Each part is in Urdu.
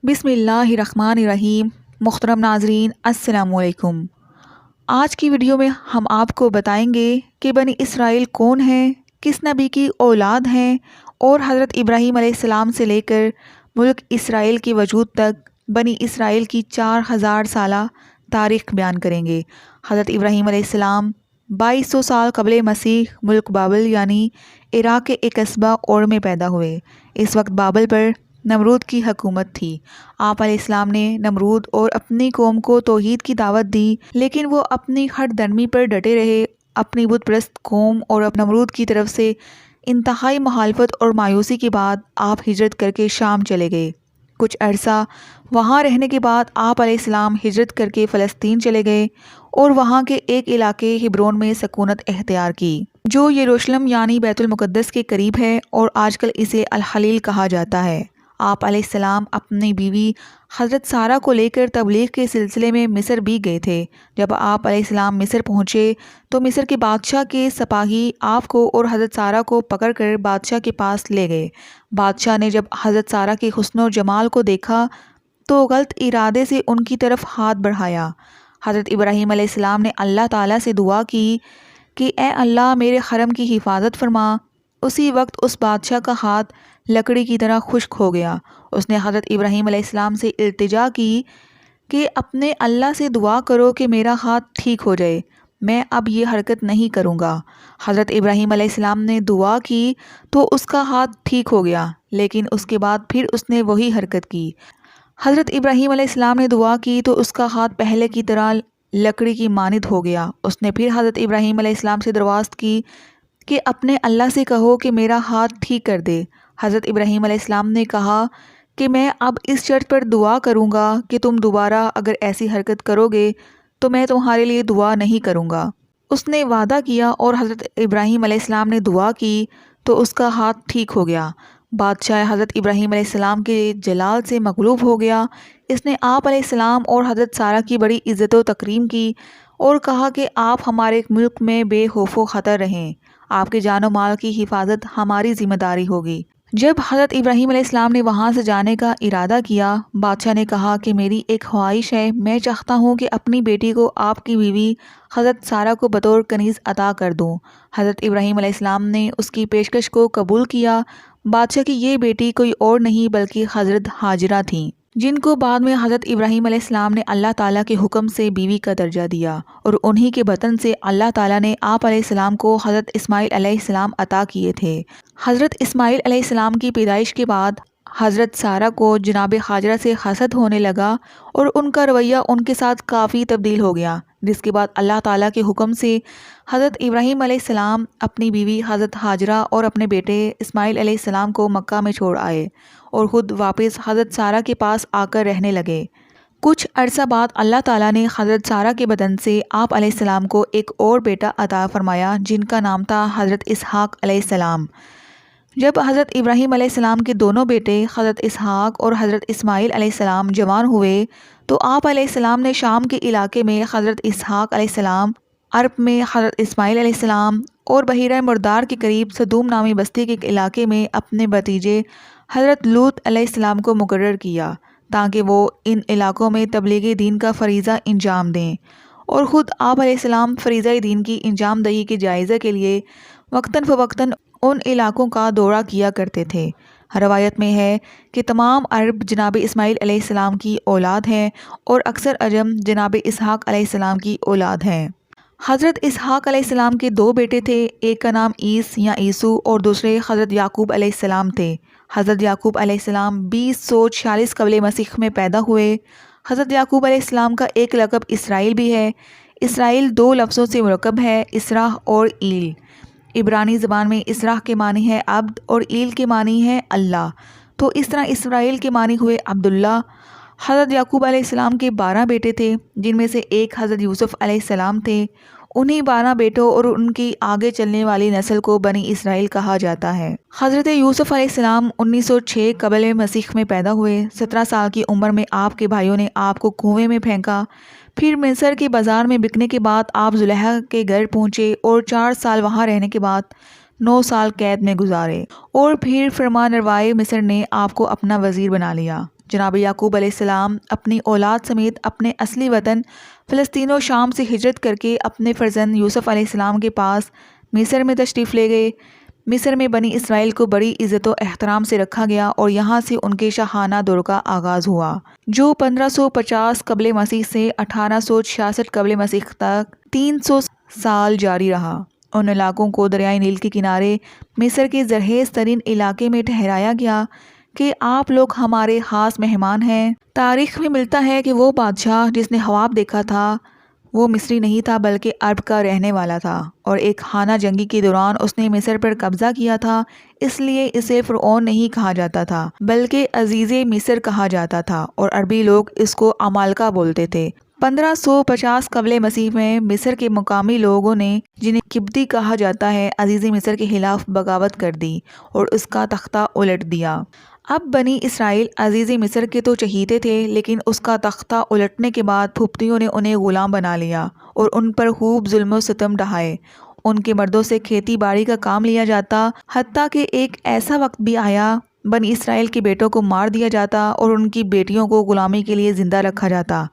بسم اللہ الرحمن الرحیم۔ محترم ناظرین السلام علیکم۔ آج کی ویڈیو میں ہم آپ کو بتائیں گے کہ بنی اسرائیل کون ہیں، کس نبی کی اولاد ہیں، اور حضرت ابراہیم علیہ السلام سے لے کر ملک اسرائیل کے وجود تک بنی اسرائیل کی 4000 سالہ تاریخ بیان کریں گے۔ حضرت ابراہیم علیہ السلام 2200 سال قبل مسیح ملک بابل یعنی عراق کے ایک قصبہ اور میں پیدا ہوئے۔ اس وقت بابل پر نمرود کی حکومت تھی۔ آپ علیہ السلام نے نمرود اور اپنی قوم کو توحید کی دعوت دی، لیکن وہ اپنی ہٹ درمی پر ڈٹے رہے۔ اپنی بت پرست قوم اور نمرود کی طرف سے انتہائی مخالفت اور مایوسی کے بعد آپ ہجرت کر کے شام چلے گئے۔ کچھ عرصہ وہاں رہنے کے بعد آپ علیہ السلام ہجرت کر کے فلسطین چلے گئے اور وہاں کے ایک علاقے ہبرون میں سکونت اختیار کی، جو یروشلم یعنی بیت المقدس کے قریب ہے اور آج کل اسے الخلیل کہا جاتا ہے۔ آپ علیہ السلام اپنی بیوی حضرت سارہ کو لے کر تبلیغ کے سلسلے میں مصر بھی گئے تھے۔ جب آپ علیہ السلام مصر پہنچے تو مصر کے بادشاہ کے سپاہی آپ کو اور حضرت سارہ کو پکڑ کر بادشاہ کے پاس لے گئے۔ بادشاہ نے جب حضرت سارہ کے حسن و جمال کو دیکھا تو غلط ارادے سے ان کی طرف ہاتھ بڑھایا۔ حضرت ابراہیم علیہ السلام نے اللہ تعالیٰ سے دعا کی کہ اے اللہ میرے حرم کی حفاظت فرما۔ اسی وقت اس بادشاہ کا ہاتھ لکڑی کی طرح خشک ہو گیا۔ اس نے حضرت ابراہیم علیہ السلام سے التجا کی کہ اپنے اللہ سے دعا کرو کہ میرا ہاتھ ٹھیک ہو جائے، میں اب یہ حرکت نہیں کروں گا۔ حضرت ابراہیم علیہ السلام نے دعا کی تو اس کا ہاتھ ٹھیک ہو گیا، لیکن اس کے بعد پھر اس نے وہی حرکت کی۔ حضرت ابراہیم علیہ السلام نے دعا کی تو اس کا ہاتھ پہلے کی طرح لکڑی کی مانند ہو گیا۔ اس نے پھر حضرت ابراہیم علیہ السلام سے درخواست کی کہ اپنے اللہ سے کہو کہ میرا ہاتھ ٹھیک کر دے۔ حضرت ابراہیم علیہ السلام نے کہا کہ میں اب اس شرط پر دعا کروں گا کہ تم دوبارہ اگر ایسی حرکت کرو گے تو میں تمہارے لیے دعا نہیں کروں گا۔ اس نے وعدہ کیا اور حضرت ابراہیم علیہ السلام نے دعا کی تو اس کا ہاتھ ٹھیک ہو گیا۔ بادشاہ حضرت ابراہیم علیہ السلام کے جلال سے مغلوب ہو گیا۔ اس نے آپ علیہ السلام اور حضرت سارہ کی بڑی عزت و تکریم کی اور کہا کہ آپ ہمارے ملک میں بے خوف و خطر رہیں، آپ کے جان و مال کی حفاظت ہماری ذمہ داری ہوگی۔ جب حضرت ابراہیم علیہ السلام نے وہاں سے جانے کا ارادہ کیا، بادشاہ نے کہا کہ میری ایک خواہش ہے، میں چاہتا ہوں کہ اپنی بیٹی کو آپ کی بیوی حضرت سارہ کو بطور کنیز عطا کر دوں۔ حضرت ابراہیم علیہ السلام نے اس کی پیشکش کو قبول کیا۔ بادشاہ کی یہ بیٹی کوئی اور نہیں بلکہ حضرت ہاجرہ تھیں، جن کو بعد میں حضرت ابراہیم علیہ السلام نے اللہ تعالیٰ کے حکم سے بیوی کا درجہ دیا، اور انہی کے بطن سے اللہ تعالیٰ نے آپ علیہ السلام کو حضرت اسماعیل علیہ السلام عطا کیے تھے۔ حضرت اسماعیل علیہ السلام کی پیدائش کے بعد حضرت سارہ کو جناب ہاجرہ سے حسد ہونے لگا اور ان کا رویہ ان کے ساتھ کافی تبدیل ہو گیا، جس کے بعد اللہ تعالیٰ کے حکم سے حضرت ابراہیم علیہ السلام اپنی بیوی حضرت ہاجرہ اور اپنے بیٹے اسماعیل علیہ السلام کو مکہ میں چھوڑ آئے اور خود واپس حضرت سارہ کے پاس آ کر رہنے لگے۔ کچھ عرصہ بعد اللہ تعالیٰ نے حضرت سارہ کے بدن سے آپ علیہ السلام کو ایک اور بیٹا عطا فرمایا جن کا نام تھا حضرت اسحاق علیہ السلام۔ جب حضرت ابراہیم علیہ السلام کے دونوں بیٹے حضرت اسحاق اور حضرت اسماعیل علیہ السلام جوان ہوئے تو آپ علیہ السلام نے شام کے علاقے میں حضرت اسحاق علیہ السلام، عرب میں حضرت اسماعیل علیہ السلام اور بحیرہ مردار کے قریب سدوم نامی بستی کے علاقے میں اپنے بھتیجے حضرت لوط علیہ السلام کو مقرر کیا تاکہ وہ ان علاقوں میں تبلیغ دین کا فریضہ انجام دیں، اور خود آپ علیہ السلام فریضہ دین کی انجام دہی کے جائزے کے لیے وقتاً فوقتاً ان علاقوں کا دورہ کیا کرتے تھے۔ روایت میں ہے کہ تمام عرب جناب اسماعیل علیہ السلام کی اولاد ہیں اور اکثر عجم جناب اسحاق علیہ السلام کی اولاد ہیں۔ حضرت اسحاق علیہ السلام کے دو بیٹے تھے، ایک کا نام عیس یا عیسو اور دوسرے حضرت یعقوب علیہ السلام تھے۔ حضرت یعقوب علیہ السلام 2046 قبل مسیح میں پیدا ہوئے۔ حضرت یعقوب علیہ السلام کا ایک لقب اسرائیل بھی ہے۔ اسرائیل دو لفظوں سے مرکب ہے، اسراء اور ایل۔ عبرانی زبان میں اسراء کے معنی ہے عبد اور ایل کے معنی ہے اللہ، تو اس طرح اسرائیل کے معنی ہوئے عبداللہ۔ حضرت یعقوب علیہ السلام کے 12 بیٹے تھے، جن میں سے ایک حضرت یوسف علیہ السلام تھے۔ انہی 12 بیٹوں اور ان کی آگے چلنے والی نسل کو بنی اسرائیل کہا جاتا ہے۔ حضرت یوسف علیہ السلام 1906 قبل مسیح میں پیدا ہوئے۔ 17 سال کی عمر میں آپ کے بھائیوں نے آپ کو کنویں میں پھینکا۔ پھر مصر کے بازار میں بکنے کے بعد آپ زلیخا کے گھر پہنچے اور 4 سال وہاں رہنے کے بعد 9 سال قید میں گزارے، اور پھر فرمانروائے مصر نے آپ کو اپنا وزیر بنا لیا۔ جناب یعقوب علیہ السلام اپنی اولاد سمیت اپنے اصلی وطن فلسطین و شام سے ہجرت کر کے اپنے فرزند یوسف علیہ السلام کے پاس مصر میں تشریف لے گئے۔ مصر میں بنی اسرائیل کو بڑی عزت و احترام سے رکھا گیا اور یہاں سے ان کے شاہانہ دور کا آغاز ہوا، جو 1550 قبل مسیح سے 1866 قبل مسیح تک 300 سال جاری رہا۔ ان علاقوں کو دریائے نیل کے کنارے مصر کے زرخیز ترین علاقے میں ٹھہرایا گیا کہ آپ لوگ ہمارے خاص مہمان ہیں۔ تاریخ میں ملتا ہے کہ وہ بادشاہ جس نے خواب دیکھا تھا وہ مصری نہیں تھا بلکہ عرب کا رہنے والا تھا، اور ایک خانہ جنگی کے دوران اس نے مصر پر قبضہ کیا تھا، اس لیے اسے فرعون نہیں کہا جاتا تھا بلکہ عزیز مصر کہا جاتا تھا، اور عربی لوگ اس کو عمالقہ بولتے تھے۔ 1550 قبل مسیح میں مصر کے مقامی لوگوں نے، جنہیں قبطی کہا جاتا ہے، عزیز مصر کے خلاف بغاوت کر دی اور اس کا تختہ الٹ دیا۔ اب بنی اسرائیل عزیز مصر کے تو چہیتے تھے، لیکن اس کا تختہ الٹنے کے بعد پھپتیوں نے انہیں غلام بنا لیا اور ان پر خوب ظلم و ستم ڈھائے۔ ان کے مردوں سے کھیتی باڑی کا کام لیا جاتا، حتیٰ کہ ایک ایسا وقت بھی آیا بنی اسرائیل کے بیٹوں کو مار دیا جاتا اور ان کی بیٹیوں کو غلامی کے لیے زندہ رکھا جاتا۔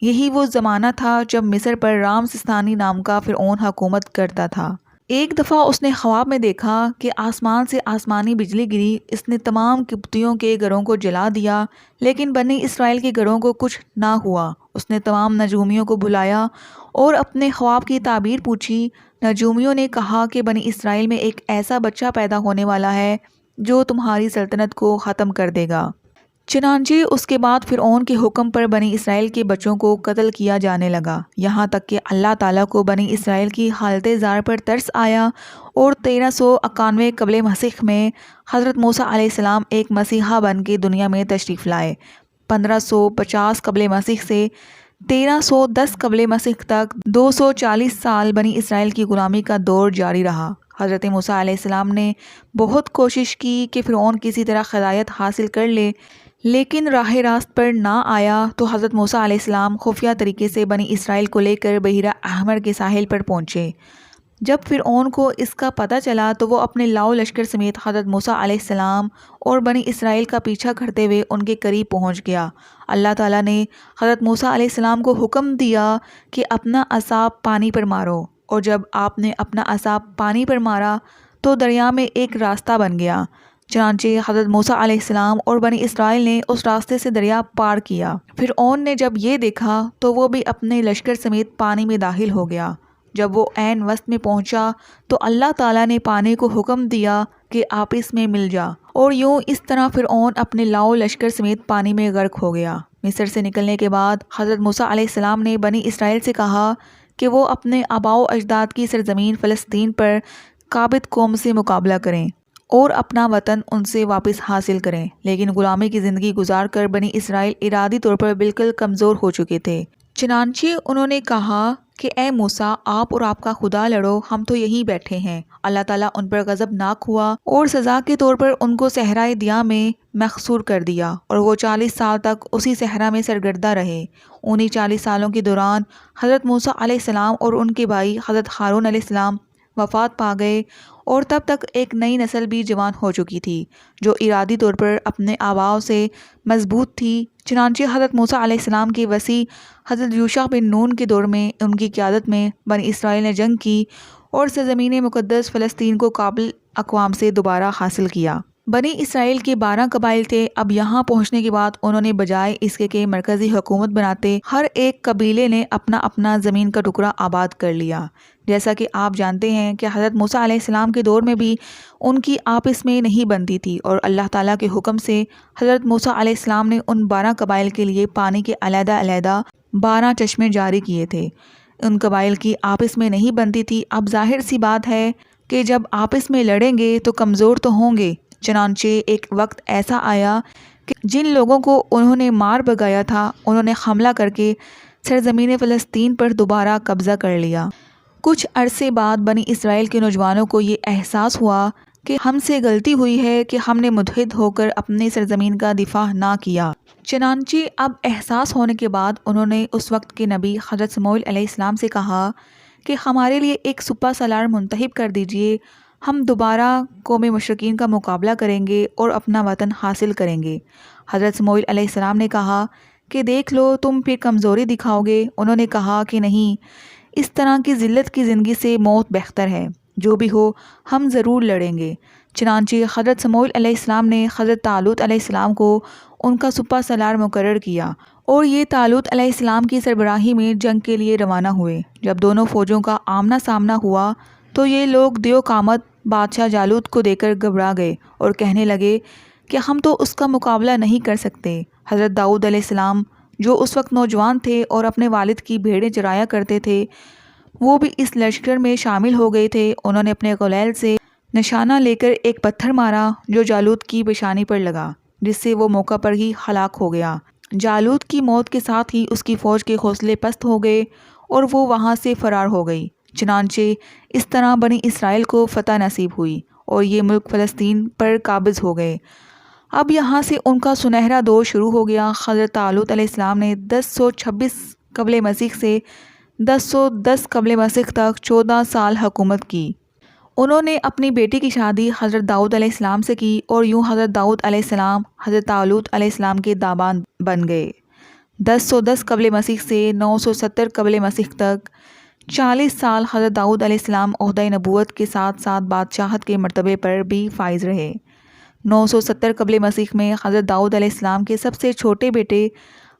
یہی وہ زمانہ تھا جب مصر پر رام سستانی نام کا فرعون حکومت کرتا تھا۔ ایک دفعہ اس نے خواب میں دیکھا کہ آسمان سے آسمانی بجلی گری، اس نے تمام قبطیوں کے گھروں کو جلا دیا، لیکن بنی اسرائیل کے گھروں کو کچھ نہ ہوا۔ اس نے تمام نجومیوں کو بلایا اور اپنے خواب کی تعبیر پوچھی۔ نجومیوں نے کہا کہ بنی اسرائیل میں ایک ایسا بچہ پیدا ہونے والا ہے جو تمہاری سلطنت کو ختم کر دے گا۔ چنانچہ اس کے بعد فرعون کے حکم پر بنی اسرائیل کے بچوں کو قتل کیا جانے لگا، یہاں تک کہ اللہ تعالیٰ کو بنی اسرائیل کی حالت زار پر ترس آیا، اور 1391 قبل مسیح میں حضرت موسیٰ علیہ السلام ایک مسیحا بن کے دنیا میں تشریف لائے۔ 1550 قبل مسیح سے 1310 قبل مسیح تک 240 سال بنی اسرائیل کی غلامی کا دور جاری رہا۔ حضرت موسیٰ علیہ السلام نے بہت کوشش کی کہ فرعون کسی طرح ہدایت حاصل کر لے، لیکن راہ راست پر نہ آیا، تو حضرت موسیٰ علیہ السلام خفیہ طریقے سے بنی اسرائیل کو لے کر بحیرہ احمر کے ساحل پر پہنچے۔ جب فرعون کو اس کا پتہ چلا تو وہ اپنے لاؤ لشکر سمیت حضرت موسیٰ علیہ السلام اور بنی اسرائیل کا پیچھا کرتے ہوئے ان کے قریب پہنچ گیا۔ اللہ تعالیٰ نے حضرت موسیٰ علیہ السلام کو حکم دیا کہ اپنا عصا پانی پر مارو، اور جب آپ نے اپنا عصا پانی پر مارا تو دریا میں ایک راستہ بن گیا۔ چنانچہ حضرت موسیٰ علیہ السلام اور بنی اسرائیل نے اس راستے سے دریا پار کیا۔ فرعون نے جب یہ دیکھا تو وہ بھی اپنے لشکر سمیت پانی میں داخل ہو گیا۔ جب وہ عین وسط میں پہنچا تو اللہ تعالیٰ نے پانی کو حکم دیا کہ آپس میں مل جا، اور یوں اس طرح فرعون اپنے لاؤ لشکر سمیت پانی میں غرق ہو گیا۔ مصر سے نکلنے کے بعد حضرت موسیٰ علیہ السلام نے بنی اسرائیل سے کہا کہ وہ اپنے آباء و اجداد کی سرزمین فلسطین پر قابض قوم سے مقابلہ کریں اور اپنا وطن ان سے واپس حاصل کریں، لیکن غلامی کی زندگی گزار کر بنی اسرائیل ارادی طور پر بالکل کمزور ہو چکے تھے۔ چنانچہ انہوں نے کہا کہ اے موسیٰ، آپ اور آپ کا خدا لڑو، ہم تو یہیں بیٹھے ہیں۔ اللہ تعالیٰ ان پر غضبناک ہوا اور سزا کے طور پر ان کو صحرائے دیا میں محصور کر دیا، اور وہ 40 سال تک اسی صحرا میں سرگردہ رہے۔ انہی 40 سالوں کے دوران حضرت موسیٰ علیہ السلام اور ان کے بھائی حضرت ہارون علیہ السلام وفات پا گئے، اور تب تک ایک نئی نسل بھی جوان ہو چکی تھی جو ارادی طور پر اپنے آباؤ سے مضبوط تھی۔ چنانچہ حضرت موسیٰ علیہ السلام کے وصی حضرت یوشع بن نون کے دور میں ان کی قیادت میں بنی اسرائیل نے جنگ کی اور سرزمین مقدس فلسطین کو قابل اقوام سے دوبارہ حاصل کیا۔ بنی اسرائیل کے 12 قبائل تھے۔ اب یہاں پہنچنے کے بعد انہوں نے بجائے اس کے کہ مرکزی حکومت بناتے، ہر ایک قبیلے نے اپنا اپنا زمین کا ٹکڑا آباد کر لیا۔ جیسا کہ آپ جانتے ہیں کہ حضرت موسیٰ علیہ السلام کے دور میں بھی ان کی آپس میں نہیں بنتی تھی، اور اللہ تعالیٰ کے حکم سے حضرت موسیٰ علیہ السلام نے ان 12 قبائل کے لیے پانی کے علیحدہ علیحدہ 12 چشمے جاری کیے تھے۔ ان قبائل کی آپس میں نہیں بنتی تھی۔ اب ظاہر سی بات ہے کہ جب آپس میں لڑیں گے تو کمزور تو ہوں گے۔ چنانچہ ایک وقت ایسا آیا کہ جن لوگوں کو انہوں نے مار بھگایا تھا انہوں نے حملہ کر کے سرزمین فلسطین پر دوبارہ قبضہ کر لیا۔ کچھ عرصے بعد بنی اسرائیل کے نوجوانوں کو یہ احساس ہوا کہ ہم سے غلطی ہوئی ہے کہ ہم نے متحد ہو کر اپنی سرزمین کا دفاع نہ کیا۔ چنانچہ اب احساس ہونے کے بعد انہوں نے اس وقت کے نبی حضرت سموئیل علیہ السلام سے کہا کہ ہمارے لیے ایک سپہ سالار منتخب کر دیجئے، ہم دوبارہ قوم مشرکین کا مقابلہ کریں گے اور اپنا وطن حاصل کریں گے۔ حضرت سموئیل علیہ السلام نے کہا کہ دیکھ لو تم پھر کمزوری دکھاؤ گے؟ انہوں نے کہا کہ نہیں، اس طرح کی ذلت کی زندگی سے موت بہتر ہے، جو بھی ہو ہم ضرور لڑیں گے۔ چنانچہ حضرت سموئیل علیہ السلام نے حضرت طالوت علیہ السلام کو ان کا سپہ سالار مقرر کیا اور یہ طالوت علیہ السلام کی سربراہی میں جنگ کے لیے روانہ ہوئے۔ جب دونوں فوجوں کا آمنا سامنا ہوا تو یہ لوگ دیو قامت بادشاہ جالوت کو دیکھ کر گھبرا گئے اور کہنے لگے کہ ہم تو اس کا مقابلہ نہیں کر سکتے۔ حضرت داؤد علیہ السلام جو اس وقت نوجوان تھے اور اپنے والد کی بھیڑیں چرایا کرتے تھے، وہ بھی اس لشکر میں شامل ہو گئے تھے۔ انہوں نے اپنے غلیل سے نشانہ لے کر ایک پتھر مارا جو جالوت کی پیشانی پر لگا، جس سے وہ موقع پر ہی ہلاک ہو گیا۔ جالوت کی موت کے ساتھ ہی اس کی فوج کے حوصلے پست ہو گئے اور وہ وہاں سے فرار ہو گئی۔ چنانچہ اس طرح بنی اسرائیل کو فتح نصیب ہوئی اور یہ ملک فلسطین پر قابض ہو گئے۔ اب یہاں سے ان کا سنہرا دور شروع ہو گیا۔ حضرت طالوت علیہ السلام نے 1026 قبل مسیح سے 1010 قبل مسیح تک 14 سال حکومت کی۔ انہوں نے اپنی بیٹی کی شادی حضرت داؤد علیہ السلام سے کی اور یوں حضرت داؤد علیہ السلام حضرت طالوت علیہ السلام کے داماد بن گئے۔ 1010 قبل مسیح سے 970 قبل مسیح تک 40 سال حضرت داؤد علیہ السلام عہدہ نبوت کے ساتھ ساتھ بادشاہت کے مرتبے پر بھی فائز رہے۔ 970 قبل مسیح میں حضرت داؤد علیہ السلام کے سب سے چھوٹے بیٹے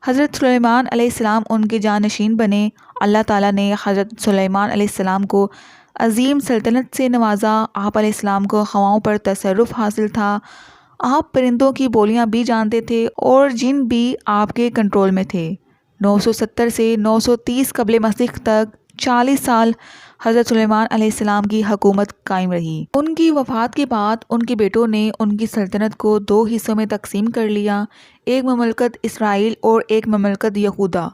حضرت سلیمان علیہ السلام ان کے جانشین بنے۔ اللہ تعالیٰ نے حضرت سلیمان علیہ السلام کو عظیم سلطنت سے نوازا۔ آپ علیہ السلام کو ہواؤں پر تصرف حاصل تھا۔ آپ پرندوں کی بولیاں بھی جانتے تھے اور جن بھی آپ کے کنٹرول میں تھے۔ 970 سے 930 قبل مسیح تک 40 سال حضرت سلیمان علیہ السلام کی حکومت قائم رہی۔ ان کی وفات کے بعد ان کے بیٹوں نے ان کی سلطنت کو 2 حصوں میں تقسیم کر لیا، ایک مملکت اسرائیل اور ایک مملکت یہودا۔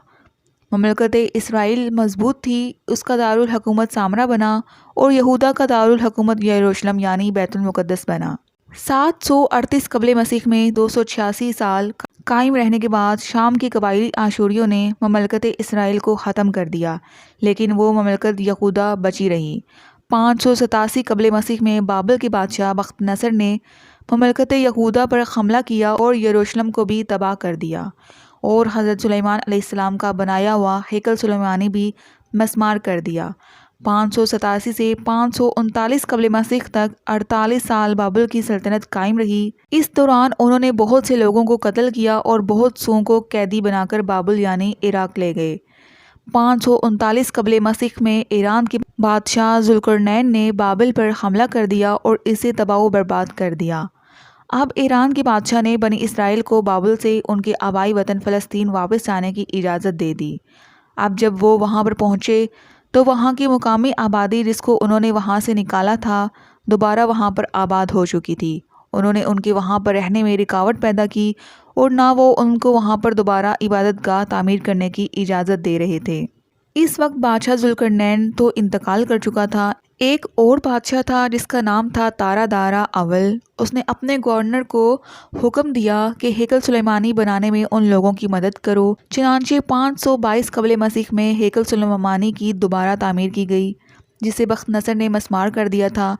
مملکت اسرائیل مضبوط تھی، اس کا دارالحکومت سامرا بنا اور یہودا کا دارالحکومت یروشلم یعنی بیت المقدس بنا۔ 738 قبل مسیح میں 286 سال قائم رہنے کے بعد شام کے قبائلی آشوریوں نے مملکت اسرائیل کو ختم کر دیا، لیکن وہ مملکت یہودا بچی رہی۔ 587 قبل مسیح میں بابل کے بادشاہ بخت نصر نے مملکت یہودا پر حملہ کیا اور یروشلم کو بھی تباہ کر دیا، اور حضرت سلیمان علیہ السلام کا بنایا ہوا ہیکل سلیمانی بھی مسمار کر دیا۔ 587 سے 539 قبل مسیح تک 48 سال بابل کی سلطنت قائم رہی۔ اس دوران انہوں نے بہت سے لوگوں کو قتل کیا اور بہت سوں کو قیدی بنا کر بابل یعنی عراق لے گئے۔ 539 قبل مسیح میں ایران کے بادشاہ ذوالقرنین نے بابل پر حملہ کر دیا اور اسے تباہ و برباد کر دیا۔ اب ایران کے بادشاہ نے بنی اسرائیل کو بابل سے ان کے آبائی وطن فلسطین واپس جانے کی اجازت دے دی۔ اب جب وہ وہاں پر پہنچے تو وہاں کی مقامی آبادی جس کو انہوں نے وہاں سے نکالا تھا دوبارہ وہاں پر آباد ہو چکی تھی۔ انہوں نے ان کے وہاں پر رہنے میں رکاوٹ پیدا کی اور نہ وہ ان کو وہاں پر دوبارہ عبادت گاہ تعمیر کرنے کی اجازت دے رہے تھے۔ اس وقت بادشاہ ذوالقرنین تو انتقال کر چکا تھا۔ ایک اور بادشاہ تھا جس کا نام تھا تارا دارا اول۔ اس نے اپنے گورنر کو حکم دیا کہ ہیکل سلیمانی بنانے میں ان لوگوں کی مدد کرو۔ چنانچہ 522 قبل مسیح میں ہیکل سلیمانی کی دوبارہ تعمیر کی گئی، جسے بخت نصر نے مسمار کر دیا تھا۔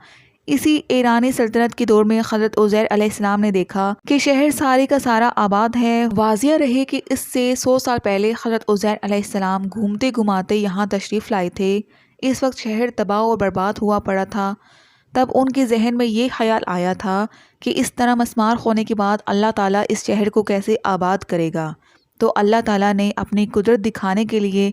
اسی ایرانی سلطنت کے دور میں حضرت عزیر علیہ السلام نے دیکھا کہ شہر سارے کا سارا آباد ہے۔ واضح رہے کہ اس سے 100 سال پہلے حضرت عزیر علیہ السلام گھومتے گھماتے یہاں تشریف لائے تھے۔ اس وقت شہر تباہ و برباد ہوا پڑا تھا۔ تب ان کے ذہن میں یہ خیال آیا تھا کہ اس طرح مسمار ہونے کے بعد اللہ تعالیٰ اس شہر کو کیسے آباد کرے گا، تو اللہ تعالیٰ نے اپنی قدرت دکھانے کے لیے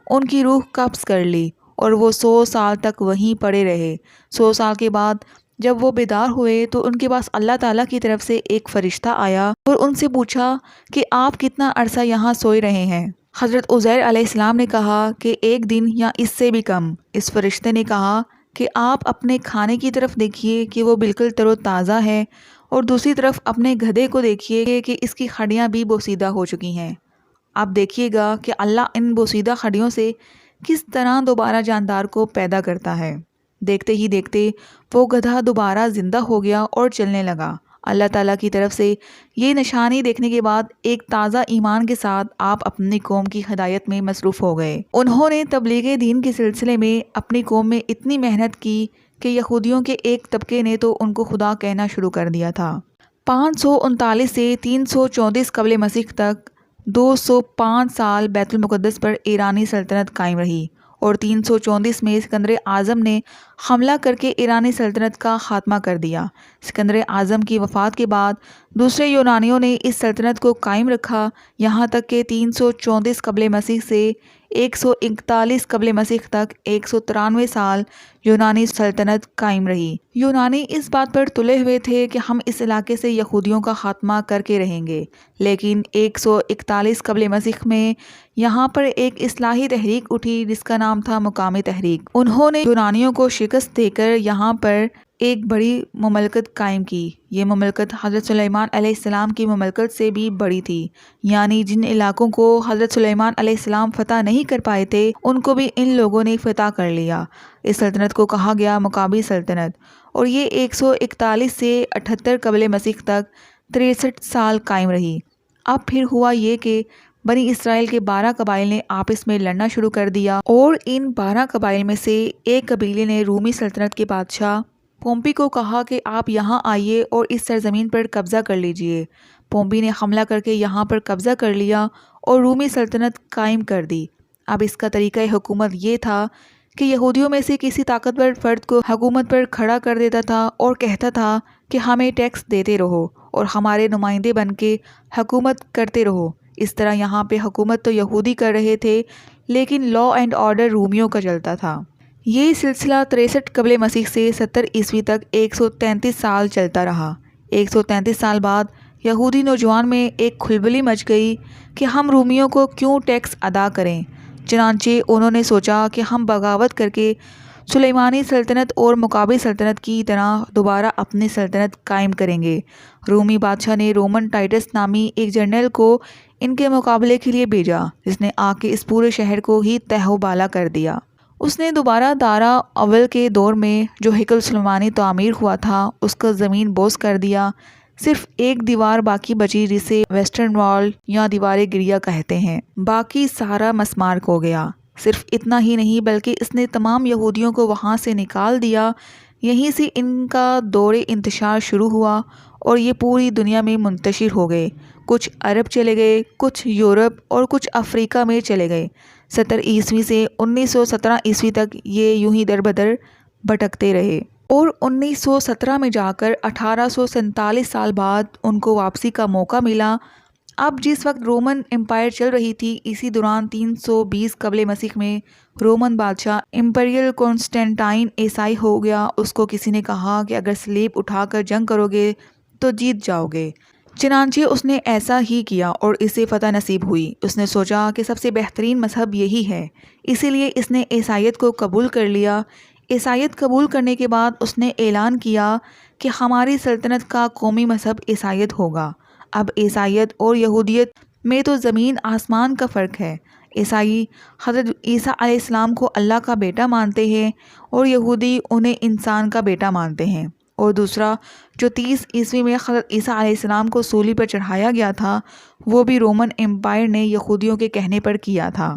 ان کی روح قبض کر لی اور وہ 100 سال تک وہیں پڑے رہے۔ 100 سال کے بعد جب وہ بیدار ہوئے تو ان کے پاس اللہ تعالیٰ کی طرف سے ایک فرشتہ آیا اور ان سے پوچھا کہ آپ کتنا عرصہ یہاں سوئے رہے ہیں؟ حضرت عزیر علیہ السلام نے کہا کہ 1 دن یا اس سے بھی کم۔ اس فرشتے نے کہا کہ آپ اپنے کھانے کی طرف دیکھیے کہ وہ بالکل تر و تازہ ہے، اور دوسری طرف اپنے گدھے کو دیکھیے کہ اس کی ہڈیاں بھی بوسیدہ ہو چکی ہیں۔ آپ دیکھیے گا کہ اللہ ان بوسیدہ ہڈیوں سے کس طرح دوبارہ جاندار کو پیدا کرتا ہے۔ دیکھتے ہی دیکھتے وہ گدھا دوبارہ زندہ ہو گیا اور چلنے لگا۔ اللہ تعالیٰ کی طرف سے یہ نشانی دیکھنے کے بعد ایک تازہ ایمان کے ساتھ آپ اپنی قوم کی ہدایت میں مصروف ہو گئے۔ انہوں نے تبلیغ دین کے سلسلے میں اپنی قوم میں اتنی محنت کی کہ یہودیوں کے ایک طبقے نے تو ان کو خدا کہنا شروع کر دیا تھا۔ 539 سے 334 قبل مسیح تک 205 سال بیت المقدس پر ایرانی سلطنت قائم رہی، اور 334 میں سکندر اعظم نے حملہ کر کے ایرانی سلطنت کا خاتمہ کر دیا۔ سکندر اعظم کی وفات کے بعد دوسرے یونانیوں نے اس سلطنت کو قائم رکھا، یہاں تک کہ 334 قبل مسیح سے 141 قبل مسیح تک 193 سال یونانی سلطنت قائم رہی۔ یونانی اس بات پر تلے ہوئے تھے کہ ہم اس علاقے سے یہودیوں کا خاتمہ کر کے رہیں گے، لیکن 141 قبل مسیح میں یہاں پر ایک اصلاحی تحریک اٹھی جس کا نام تھا مقامی تحریک۔ انہوں نے یونانیوں کو شکست دے کر یہاں پر ایک بڑی مملکت قائم کی۔ یہ مملکت حضرت سلیمان علیہ السلام کی مملکت سے بھی بڑی تھی، یعنی جن علاقوں کو حضرت سلیمان علیہ السلام فتح نہیں کر پائے تھے ان کو بھی ان لوگوں نے فتح کر لیا۔ اس سلطنت کو کہا گیا مقابی سلطنت، اور یہ 141 سے 78 قبل مسیح تک 63 سال قائم رہی۔ اب پھر ہوا یہ کہ بنی اسرائیل کے 12 قبائل نے آپس میں لڑنا شروع کر دیا، اور ان 12 قبائل میں سے ایک قبیلے نے رومی سلطنت کے بادشاہ پومپی کو کہا کہ آپ یہاں آئیے اور اس سرزمین پر قبضہ کر لیجئے۔ پومپی نے حملہ کر کے یہاں پر قبضہ کر لیا اور رومی سلطنت قائم کر دی۔ اب اس کا طریقہ حکومت یہ تھا کہ یہودیوں میں سے کسی طاقتور فرد کو حکومت پر کھڑا کر دیتا تھا اور کہتا تھا کہ ہمیں ٹیکس دیتے رہو اور ہمارے نمائندے بن کے حکومت کرتے رہو۔ اس طرح یہاں پہ حکومت تو یہودی کر رہے تھے، لیکن لا اینڈ آرڈر رومیوں کا چلتا تھا۔ یہ سلسلہ 63 قبل مسیح سے 70 عیسوی تک 133 سال چلتا رہا۔ 133 سال بعد یہودی نوجوان میں ایک کھلبلی مچ گئی کہ ہم رومیوں کو کیوں ٹیکس ادا کریں۔ چنانچہ انہوں نے سوچا کہ ہم بغاوت کر کے سلیمانی سلطنت اور مقابی سلطنت کی طرح دوبارہ اپنی سلطنت قائم کریں گے۔ رومی بادشاہ نے رومن ٹائٹس نامی ایک جنرل کو ان کے مقابلے کے لیے بھیجا، جس نے آ کے اس پورے شہر کو ہی تہو بالا کر دیا۔ اس نے دوبارہ دارا اول کے دور میں جو ہیکل سلیمانی تعمیر ہوا تھا اس کا زمین بوس کر دیا۔ صرف ایک دیوار باقی بچی جسے ویسٹرن وال یا دیوار گریا کہتے ہیں، باقی سارا مسمار ہو گیا۔ صرف اتنا ہی نہیں بلکہ اس نے تمام یہودیوں کو وہاں سے نکال دیا۔ یہیں سے ان کا دور انتشار شروع ہوا اور یہ پوری دنیا میں منتشر ہو گئے۔ کچھ عرب چلے گئے، کچھ یورپ اور کچھ افریقہ میں چلے گئے۔ 70 عیسوی سے 1917 عیسوی تک یہ یوں ہی در بدر بھٹکتے رہے، اور 1917 میں جا کر 1847 سال بعد ان کو واپسی کا موقع ملا۔ اب جس وقت رومن امپائر چل رہی تھی، اسی دوران 320 قبل مسیح میں رومن بادشاہ امپیریل کانسٹینٹائن عیسائی ہو گیا۔ اس کو کسی نے کہا کہ اگر سلیب اٹھا کر جنگ کرو گے تو جیت جاؤ گے۔ چنانچہ اس نے ایسا ہی کیا اور اسے فتح نصیب ہوئی۔ اس نے سوچا کہ سب سے بہترین مذہب یہی ہے، اسی لیے اس نے عیسائیت کو قبول کر لیا۔ عیسائیت قبول کرنے کے بعد اس نے اعلان کیا کہ ہماری سلطنت کا قومی مذہب عیسائیت ہوگا۔ اب عیسائیت اور یہودیت میں تو زمین آسمان کا فرق ہے۔ عیسائی حضرت عیسیٰ علیہ السلام کو اللہ کا بیٹا مانتے ہیں اور یہودی انہیں انسان کا بیٹا مانتے ہیں۔ اور دوسرا، جو 30 عیسوی میں حضرت عیسیٰ علیہ السلام کو صلیب پر چڑھایا گیا تھا، وہ بھی رومن امپائر نے یہودیوں کے کہنے پر کیا تھا۔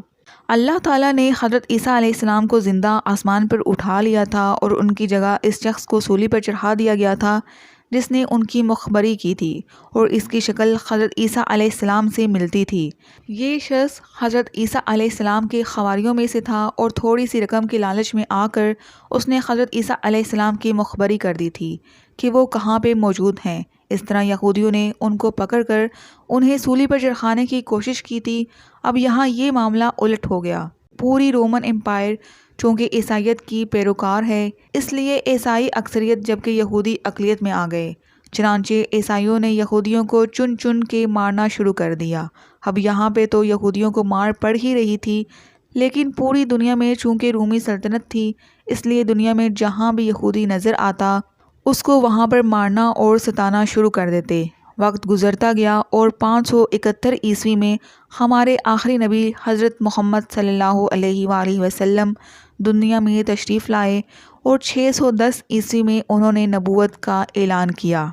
اللہ تعالیٰ نے حضرت عیسیٰ علیہ السلام کو زندہ آسمان پر اٹھا لیا تھا اور ان کی جگہ اس شخص کو صلیب پر چڑھا دیا گیا تھا جس نے ان کی مخبری کی تھی، اور اس کی شکل حضرت عیسیٰ علیہ السلام سے ملتی تھی۔ یہ شخص حضرت عیسیٰ علیہ السلام کے خواریوں میں سے تھا اور تھوڑی سی رقم کے لالچ میں آ کر اس نے حضرت عیسیٰ علیہ السلام کی مخبری کر دی تھی کہ وہ کہاں پہ موجود ہیں۔ اس طرح یہودیوں نے ان کو پکڑ کر انہیں صلیب پر چڑھانے کی کوشش کی تھی۔ اب یہاں یہ معاملہ الٹ ہو گیا۔ پوری رومن امپائر چونکہ عیسائیت کی پیروکار ہے، اس لیے عیسائی اکثریت جبکہ یہودی اقلیت میں آ گئے۔ چنانچہ عیسائیوں نے یہودیوں کو چن چن کے مارنا شروع کر دیا۔ اب یہاں پہ تو یہودیوں کو مار پڑ ہی رہی تھی، لیکن پوری دنیا میں چونکہ رومی سلطنت تھی، اس لیے دنیا میں جہاں بھی یہودی نظر آتا اس کو وہاں پر مارنا اور ستانا شروع کر دیتے۔ وقت گزرتا گیا اور 571 عیسوی میں ہمارے آخری نبی حضرت محمد صلی اللہ علیہ وآلہ وسلم دنیا میں تشریف لائے، اور 610 عیسوی میں انہوں نے نبوت کا اعلان کیا۔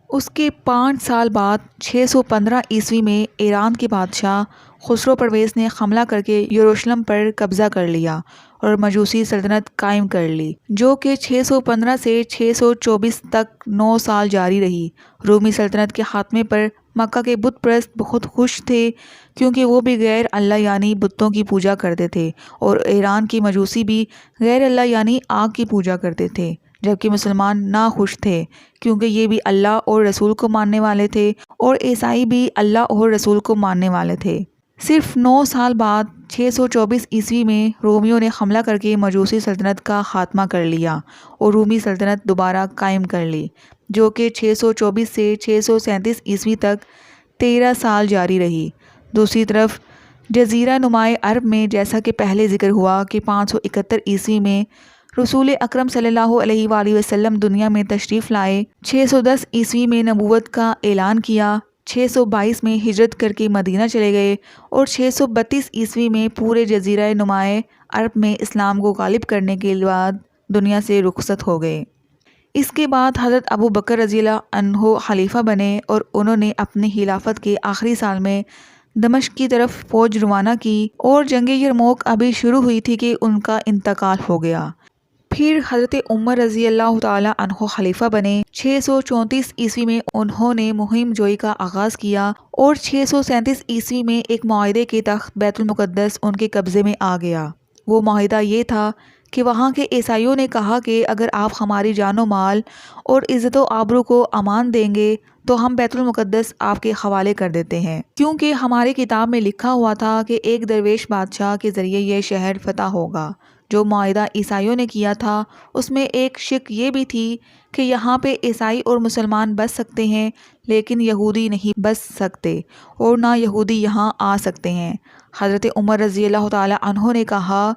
اس کے 5 سال بعد 615 عیسوی میں ایران کے بادشاہ خسرو پرویز نے حملہ کر کے یروشلم پر قبضہ کر لیا اور مجوسی سلطنت قائم کر لی، جو کہ 615 سے 624 تک 9 سال جاری رہی۔ رومی سلطنت کے خاتمے پر مکہ کے بت پرست بہت خوش تھے، کیونکہ وہ بھی غیر اللہ یعنی بتوں کی پوجا کرتے تھے، اور ایران کی مجوسی بھی غیر اللہ یعنی آگ کی پوجا کرتے تھے، جبکہ مسلمان ناخوش تھے، کیونکہ یہ بھی اللہ اور رسول کو ماننے والے تھے، اور عیسائی بھی اللہ اور رسول کو ماننے والے تھے۔ صرف 9 سال بعد 624 عیسوی میں رومیوں نے حملہ کر کے مجوسی سلطنت کا خاتمہ کر لیا اور رومی سلطنت دوبارہ قائم کر لی، جو کہ 624 سے 637 عیسوی تک 13 سال جاری رہی۔ دوسری طرف جزیرہ نمائے عرب میں، جیسا کہ پہلے ذکر ہوا کہ 571 عیسوی میں رسول اکرم صلی اللہ علیہ وآلہ وسلم دنیا میں تشریف لائے، 610 عیسوی میں نبوت کا اعلان کیا، 622 میں ہجرت کر کے مدینہ چلے گئے، اور 632 عیسوی میں پورے جزیرہ نمائے عرب میں اسلام کو غالب کرنے کے بعد دنیا سے رخصت ہو گئے۔ اس کے بعد حضرت ابو بکر رضی اللہ عنہ خلیفہ بنے، اور انہوں نے اپنی خلافت کے آخری سال میں دمشق کی طرف فوج روانہ کی، اور جنگ یرموک ابھی شروع ہوئی تھی کہ ان کا انتقال ہو گیا۔ پھر حضرت عمر رضی اللہ تعالی عنہ خلیفہ بنے۔ 634 عیسوی میں انہوں نے مہم جوئی کا آغاز کیا، اور 637 عیسوی میں ایک معاہدے کے تحت بیت المقدس ان کے قبضے میں آ گیا۔ وہ معاہدہ یہ تھا کہ وہاں کے عیسائیوں نے کہا کہ اگر آپ ہماری جان و مال اور عزت و آبرو کو امان دیں گے تو ہم بیت المقدس آپ کے حوالے کر دیتے ہیں، کیونکہ ہماری کتاب میں لکھا ہوا تھا کہ ایک درویش بادشاہ کے ذریعے یہ شہر فتح ہوگا۔ جو معاہدہ عیسائیوں نے کیا تھا اس میں ایک شک یہ بھی تھی کہ یہاں پہ عیسائی اور مسلمان بس سکتے ہیں، لیکن یہودی نہیں بس سکتے، اور نہ یہودی یہاں آ سکتے ہیں۔ حضرت عمر رضی اللہ تعالی عنہ نے کہا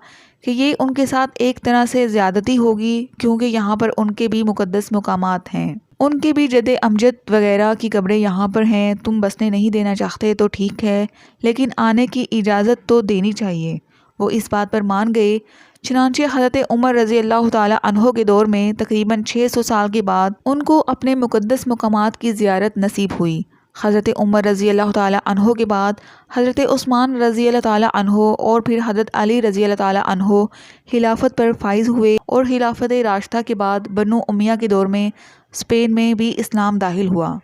کہ یہ ان کے ساتھ ایک طرح سے زیادتی ہوگی، کیونکہ یہاں پر ان کے بھی مقدس مقامات ہیں، ان کے بھی جد امجد وغیرہ کی قبریں یہاں پر ہیں، تم بسنے نہیں دینا چاہتے تو ٹھیک ہے، لیکن آنے کی اجازت تو دینی چاہیے۔ وہ اس بات پر مان گئے۔ چنانچہ حضرت عمر رضی اللہ تعالی عنہ کے دور میں تقریباً 600 سال کے بعد ان کو اپنے مقدس مقامات کی زیارت نصیب ہوئی۔ حضرت عمر رضی اللہ تعالی عنہ کے بعد حضرت عثمان رضی اللہ تعالی عنہ اور پھر حضرت علی رضی اللہ تعالی عنہ خلافت پر فائز ہوئے، اور خلافت راشدہ کے بعد بنو امیہ کے دور میں اسپین میں بھی اسلام داخل ہوا۔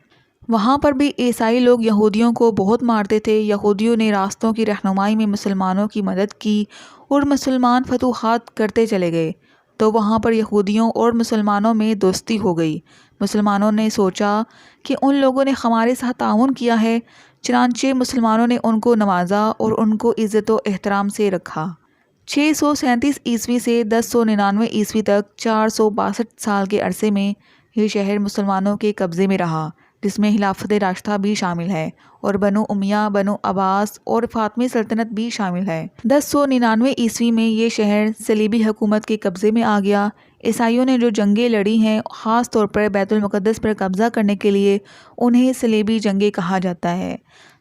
وہاں پر بھی عیسائی لوگ یہودیوں کو بہت مارتے تھے۔ یہودیوں نے راستوں کی رہنمائی میں مسلمانوں کی مدد کی، اور مسلمان فتوحات کرتے چلے گئے، تو وہاں پر یہودیوں اور مسلمانوں میں دوستی ہو گئی۔ مسلمانوں نے سوچا کہ ان لوگوں نے ہمارے ساتھ تعاون کیا ہے، چنانچہ مسلمانوں نے ان کو نوازا اور ان کو عزت و احترام سے رکھا۔ 637 عیسوی سے 1099 عیسوی تک 462 سال کے عرصے میں یہ شہر مسلمانوں کے قبضے میں رہا، جس میں خلافت راشدہ بھی شامل ہے، اور بنو امیہ، بنو عباس اور فاطمی سلطنت بھی شامل ہے۔ 1099 عیسوی میں یہ شہر صلیبی حکومت کے قبضے میں آ گیا۔ عیسائیوں نے جو جنگیں لڑی ہیں، خاص طور پر بیت المقدس پر قبضہ کرنے کے لیے، انہیں صلیبی جنگیں کہا جاتا ہے۔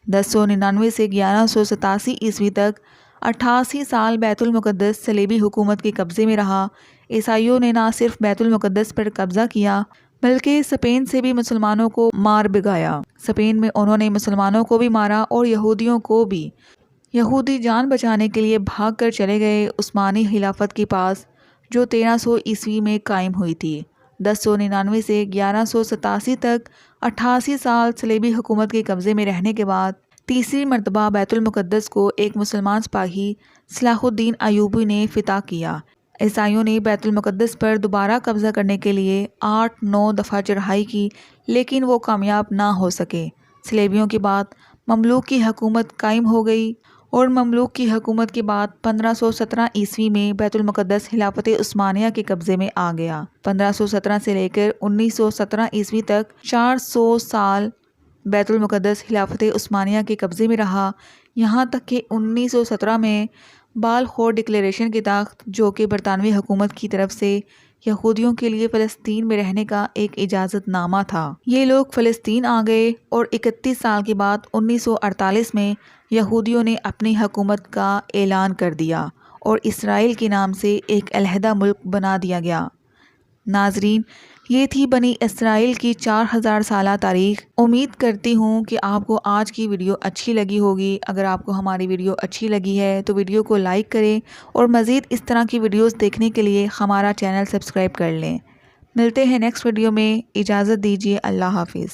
1099 سے 1187 عیسوی تک 88 سال بیت المقدس صلیبی حکومت کے قبضے میں رہا۔ عیسائیوں نے نہ صرف بیت المقدس پر قبضہ کیا، بلکہ اسپین سے بھی مسلمانوں کو مار بھگایا۔ اسپین میں انہوں نے مسلمانوں کو بھی مارا اور یہودیوں کو بھی۔ یہودی جان بچانے کے لیے بھاگ کر چلے گئے عثمانی خلافت کے پاس، جو 1300 عیسوی میں قائم ہوئی تھی۔ 1099 سے 1187 تک 88 سال صلیبی حکومت کے قبضے میں رہنے کے بعد تیسری مرتبہ بیت المقدس کو ایک مسلمان سپاہی صلاح الدین ایوبی نے فتح کیا۔ عیسائیوں نے بیت المقدس پر دوبارہ قبضہ کرنے کے لیے 8-9 دفعہ چڑھائی کی، لیکن وہ کامیاب نہ ہو سکے۔ صلیبیوں کے بعد مملوک کی حکومت قائم ہو گئی، اور مملوک کی حکومت کے بعد 1517 عیسوی میں بیت المقدس خلافت عثمانیہ کے قبضے میں آ گیا۔ 1517 سے لے کر 1917 عیسوی تک 400 سال بیت المقدس خلافت عثمانیہ کے قبضے میں رہا، یہاں تک کہ 1917 میں بالخور ڈکلیریشن کے تحت، جو کہ برطانوی حکومت کی طرف سے یہودیوں کے لیے فلسطین میں رہنے کا ایک اجازت نامہ تھا، یہ لوگ فلسطین آ گئے، اور 31 سال کے بعد 1948 میں یہودیوں نے اپنی حکومت کا اعلان کر دیا، اور اسرائیل کے نام سے ایک علیحدہ ملک بنا دیا گیا۔ ناظرین، یہ تھی بنی اسرائیل کی 4000 سالہ تاریخ۔ امید کرتی ہوں کہ آپ کو آج کی ویڈیو اچھی لگی ہوگی۔ اگر آپ کو ہماری ویڈیو اچھی لگی ہے تو ویڈیو کو لائک کریں اور مزید اس طرح کی ویڈیوز دیکھنے کے لیے ہمارا چینل سبسکرائب کر لیں۔ ملتے ہیں نیکسٹ ویڈیو میں، اجازت دیجیے، اللہ حافظ۔